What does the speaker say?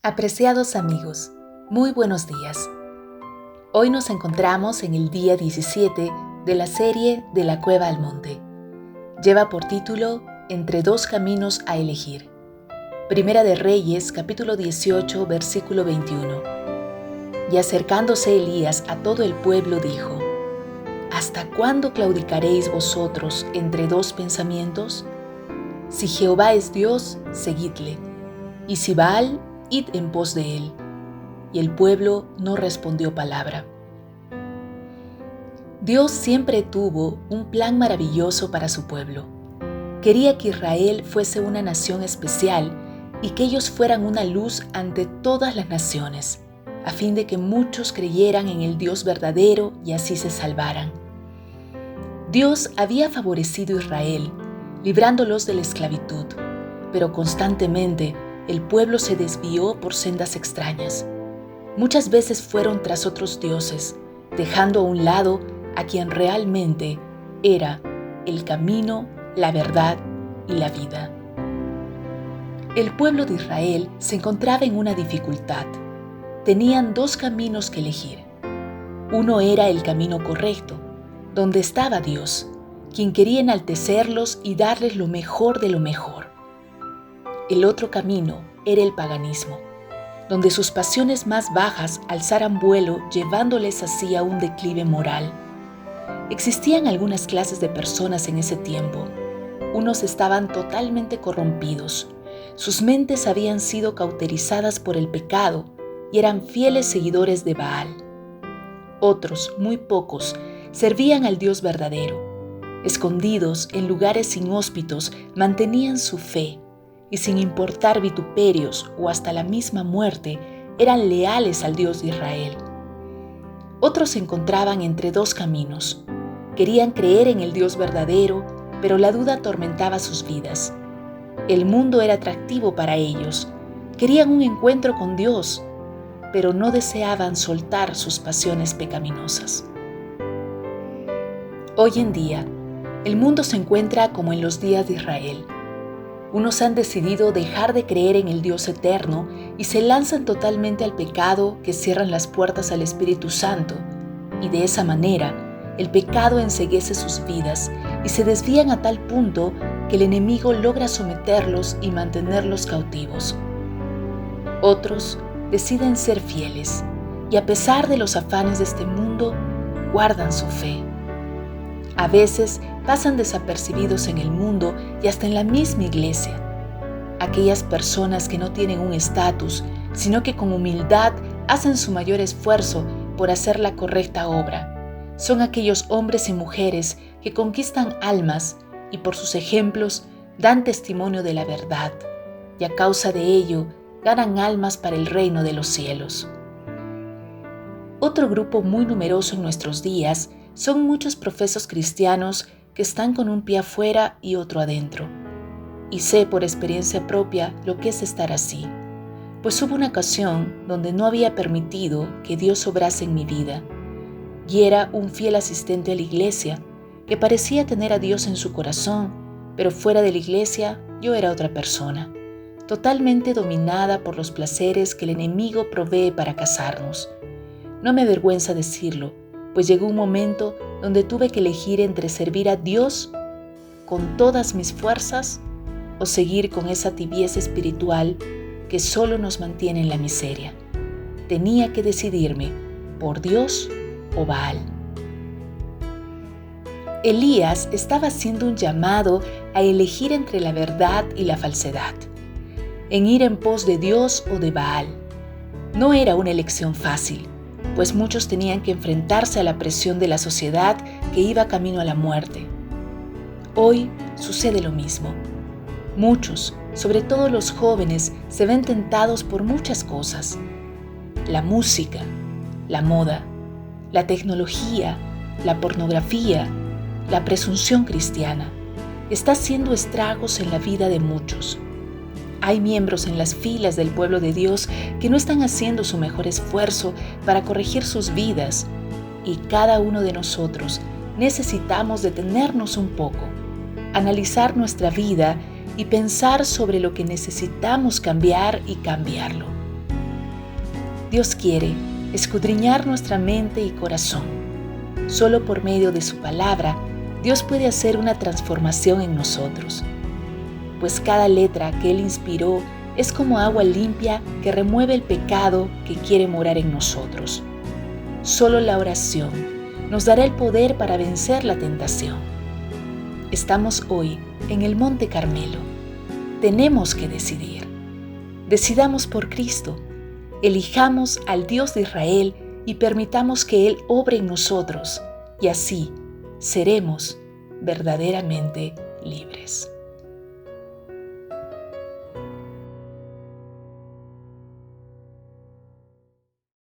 Apreciados amigos, muy buenos días. Hoy nos encontramos en el día 17 de la serie De la Cueva al Monte. Lleva por título Entre dos caminos a elegir. Primera de Reyes, capítulo 18, versículo 21. Y acercándose Elías a todo el pueblo dijo: ¿Hasta cuándo claudicaréis vosotros entre dos pensamientos? Si Jehová es Dios, seguidle, y si Baal, id en pos de él. Y el pueblo no respondió palabra. Dios siempre tuvo un plan maravilloso para su pueblo. Quería que Israel fuese una nación especial y que ellos fueran una luz ante todas las naciones, a fin de que muchos creyeran en el Dios verdadero y así se salvaran. Dios había favorecido a Israel, librándolos de la esclavitud, pero constantemente el pueblo se desvió por sendas extrañas. Muchas veces fueron tras otros dioses, dejando a un lado a quien realmente era el camino, la verdad y la vida. El pueblo de Israel se encontraba en una dificultad. Tenían dos caminos que elegir. Uno era el camino correcto, donde estaba Dios, quien quería enaltecerlos y darles lo mejor de lo mejor. El otro camino era el paganismo, donde sus pasiones más bajas alzaran vuelo llevándoles así a un declive moral. Existían algunas clases de personas en ese tiempo. Unos estaban totalmente corrompidos. Sus mentes habían sido cauterizadas por el pecado y eran fieles seguidores de Baal. Otros, muy pocos, servían al Dios verdadero. Escondidos en lugares inhóspitos, mantenían su fe y sin importar vituperios o hasta la misma muerte, eran leales al Dios de Israel. Otros se encontraban entre dos caminos. Querían creer en el Dios verdadero, pero la duda atormentaba sus vidas. El mundo era atractivo para ellos. Querían un encuentro con Dios, pero no deseaban soltar sus pasiones pecaminosas. Hoy en día, el mundo se encuentra como en los días de Israel. Unos han decidido dejar de creer en el Dios eterno y se lanzan totalmente al pecado, que cierran las puertas al Espíritu Santo, y de esa manera el pecado enceguece sus vidas y se desvían a tal punto que el enemigo logra someterlos y mantenerlos cautivos. Otros deciden ser fieles y a pesar de los afanes de este mundo, guardan su fe. A veces pasan desapercibidos en el mundo y hasta en la misma iglesia. Aquellas personas que no tienen un estatus, sino que con humildad hacen su mayor esfuerzo por hacer la correcta obra. Son aquellos hombres y mujeres que conquistan almas y por sus ejemplos dan testimonio de la verdad, y a causa de ello ganan almas para el reino de los cielos. Otro grupo muy numeroso en nuestros días son muchos profesos cristianos que están con un pie afuera y otro adentro. Y sé por experiencia propia lo que es estar así, pues hubo una ocasión donde no había permitido que Dios obrase en mi vida, y era un fiel asistente a la iglesia que parecía tener a Dios en su corazón, pero fuera de la iglesia yo era otra persona, totalmente dominada por los placeres que el enemigo provee para casarnos. No me avergüenza decirlo, pues llegó un momento donde tuve que elegir entre servir a Dios con todas mis fuerzas o seguir con esa tibieza espiritual que solo nos mantiene en la miseria. Tenía que decidirme por Dios o Baal. Elías estaba haciendo un llamado a elegir entre la verdad y la falsedad, en ir en pos de Dios o de Baal. No era una elección fácil, pues muchos tenían que enfrentarse a la presión de la sociedad que iba camino a la muerte. Hoy sucede lo mismo. Muchos, sobre todo los jóvenes, se ven tentados por muchas cosas. La música, la moda, la tecnología, la pornografía, la presunción cristiana, está haciendo estragos en la vida de muchos. Hay miembros en las filas del pueblo de Dios que no están haciendo su mejor esfuerzo para corregir sus vidas, y cada uno de nosotros necesitamos detenernos un poco, analizar nuestra vida y pensar sobre lo que necesitamos cambiar y cambiarlo. Dios quiere escudriñar nuestra mente y corazón. Solo por medio de su palabra, Dios puede hacer una transformación en nosotros, pues cada letra que Él inspiró es como agua limpia que remueve el pecado que quiere morar en nosotros. Solo la oración nos dará el poder para vencer la tentación. Estamos hoy en el Monte Carmelo. Tenemos que decidir. Decidamos por Cristo. Elijamos al Dios de Israel y permitamos que Él obre en nosotros, y así seremos verdaderamente libres.